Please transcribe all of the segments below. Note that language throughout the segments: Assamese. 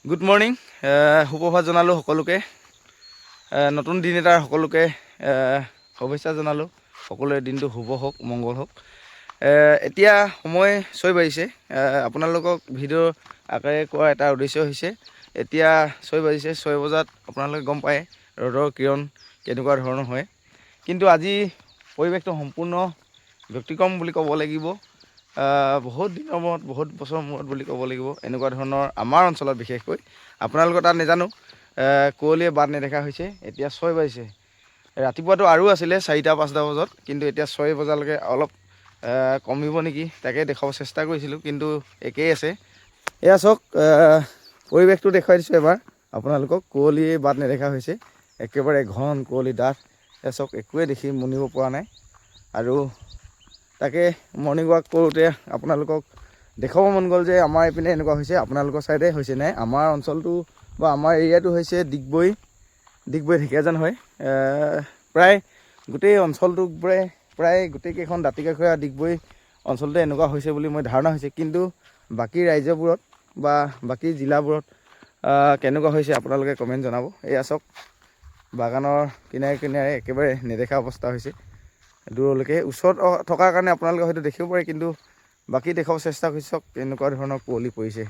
গুড মৰ্ণিং, সুপ্ৰভাত জনালোঁ সকলোকে। নতুন দিন এটাৰ সকলোকে শুভেচ্ছা জনালোঁ। সকলোৰে দিনটো শুভ হওক, মংগল হওক। এতিয়া সময় 6 বাজিছে। আপোনালোকক ভিডিঅ' আকাৰে কোৱা এটা উদ্দেশ্য হৈছে, এতিয়া 6 বাজিছে। 6 বজাত আপোনালোকে গম পায় ৰ'দৰ কিৰণ কেনেকুৱা ধৰণৰ হয়। কিন্তু আজি পৰিৱেশটো সম্পূৰ্ণ ব্যতিক্ৰম বুলি ক'ব লাগিব। বহুত দিনৰ মূৰত, বহুত বছৰৰ মূৰত বুলি ক'ব লাগিব। এনেকুৱা ধৰণৰ আমাৰ অঞ্চলত বিশেষকৈ, আপোনালোকৰ তাত নাজানো, কুঁৱলীয়ে বাট নেদেখা হৈছে। এতিয়া 6 বাজিছে। ৰাতিপুৱাটো আৰু আছিলে 4-5 বজাত, কিন্তু এতিয়া 6 বজালৈকে অলপ কমিব নেকি তাকে দেখাব চেষ্টা কৰিছিলোঁ, কিন্তু একেই আছে। এয়া চাওক, পৰিৱেশটো দেখুৱাই দিছোঁ এবাৰ আপোনালোকক। কুঁৱলীয়ে বাট নেদেখা হৈছে, একেবাৰে ঘন কুঁৱলী ডাঠ। এয়া চাওক, একোৱে দেখি মনিব পৰা নাই। আৰু তাকে মৰ্ণিং ৱাক কৰোঁতে আপোনালোকক দেখুৱাব মন গ'ল যে আমাৰ এইপিনে এনেকুৱা হৈছে, আপোনালোকৰ ছাইডে হৈছে নাই। আমাৰ অঞ্চলটো বা আমাৰ এৰিয়াটো হৈছে ডিগবৈ ঢেকীয়াজান হয়। প্ৰায় গোটেই অঞ্চলটো প্ৰায় গোটেইকেইখন দাঁতিকাষৰীয়া ডিগবৈ অঞ্চলতে এনেকুৱা হৈছে বুলি মই ধাৰণা হৈছে। কিন্তু বাকী ৰাজ্যবোৰত বা বাকী জিলাবোৰত কেনেকুৱা হৈছে আপোনালোকে কমেণ্ট জনাব। এয়া চাওক, বাগানৰ কিনাৰে কিনাৰে একেবাৰে নেদেখা অৱস্থা হৈছে দূৰলৈকে। ওচৰত থকাৰ কাৰণে আপোনালোকে হয়তো দেখিব পাৰে, কিন্তু বাকী দেখাব চেষ্টা কৰি চাওক এনেকুৱা ধৰণৰ কুঁৱলী পৰিছে।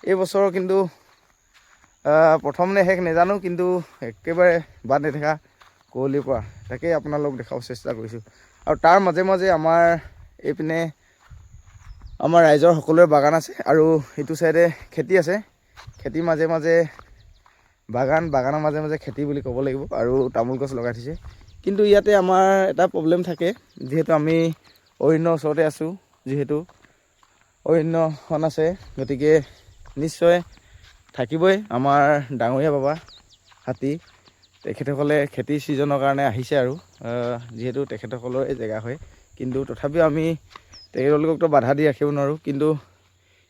এই বছৰৰ কিন্তু প্ৰথম নে শেষ নাজানো, কিন্তু একেবাৰে বাট নেদেখা কুঁৱলীৰ পৰা তাকেই আপোনালোকক দেখাব চেষ্টা কৰিছোঁ। আৰু তাৰ মাজে মাজে আমাৰ এইপিনে আমাৰ ৰাইজৰ সকলোৰে বাগান আছে, আৰু ইটো চাইডে খেতি আছে। খেতিৰ মাজে মাজে বাগানৰ মাজে মাজে খেতি বুলি ক'ব লাগিব, আৰু তামোল গছ লগাই থৈছে। কিন্তু ইয়াতে আমাৰ এটা প্ৰব্লেম থাকে, যিহেতু আমি অৰণ্যৰ ওচৰতে আছোঁ, যিহেতু অৰণ্যখন আছে, গতিকে নিশ্চয় থাকিবই। আমাৰ ডাঙৰীয়া বাবা হাতী, তেখেতসকলে খেতিৰ ছিজনৰ কাৰণে আহিছে, আৰু যিহেতু তেখেতসকলৰে জেগা হয়। কিন্তু তথাপিও আমি তেখেতলোককতো বাধা দি ৰাখিব নোৱাৰোঁ। কিন্তু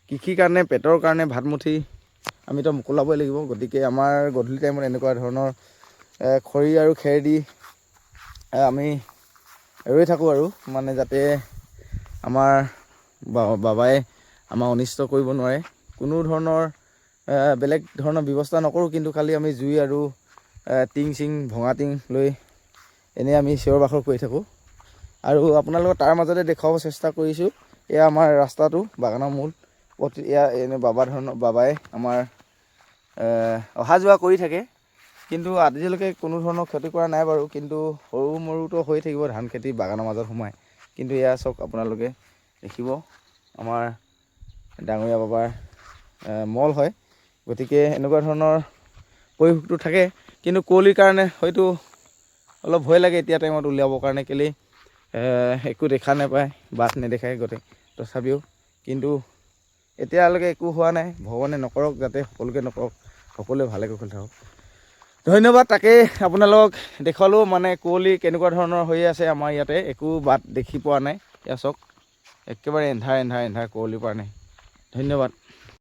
কৃষিৰ কাৰণে, পেটৰ কাৰণে, ভাতমুঠি আমিতো মোকলাবই লাগিব। গতিকে আমাৰ গধূলি টাইমত এনেকুৱা ধৰণৰ খৰি আৰু খেৰ দি আমি ৰৈ থাকোঁ, আৰু মানে যাতে আমাৰ বাবাই আমাক অনিষ্ট কৰিব নোৱাৰে। কোনো ধৰণৰ বেলেগ ধৰণৰ ব্যৱস্থা নকৰোঁ, কিন্তু খালি আমি জুই আৰু ভঙা টিং লৈ এনেই আমি চিঞৰ বাখৰ কৰি থাকোঁ। আৰু আপোনালোকক তাৰ মাজতে দেখুৱাব চেষ্টা কৰিছোঁ, এয়া আমাৰ ৰাস্তাটো, বাগানৰ মূল পথ। এয়া এনে বাবাই আমাৰ অহা যোৱা কৰি থাকে, কিন্তু আজিলৈকে কোনো ধৰণৰ ক্ষতি কৰা নাই বাৰু। কিন্তু সৰু মৰুতো হৈ থাকিব ধান খেতি বাগানৰ মাজত সোমাই। কিন্তু এয়া চাওক, আপোনালোকে দেখিব আমাৰ ডাঙৰীয়া বাবাৰ মল হয়। গতিকে এনেকুৱা ধৰণৰ পৰিৱেশটো থাকে। কিন্তু কুঁৱলীৰ কাৰণে হয়তো অলপ ভয় লাগে এতিয়া টাইমত উলিয়াবৰ কাৰণে, কেলেই একো দেখা নাপায়, বাট নেদেখায় গোটেই। তথাপিও কিন্তু এতিয়ালৈকে একো হোৱা নাই। ভগৱানে নকৰক, যাতে সকলোকে নকৰক, সকলোৱে ভালে কুশলে থাকক। ধন্যবাদ। তাকেই আপোনালোকক দেখুৱালোঁ, মানে কুঁৱলী কেনেকুৱা ধৰণৰ হৈ আছে আমাৰ ইয়াতে। একো বাট দেখি পোৱা নাই। এয়া চাওক, একেবাৰে এন্ধাৰ কুঁৱলীৰ পৰা নাই। ধন্যবাদ।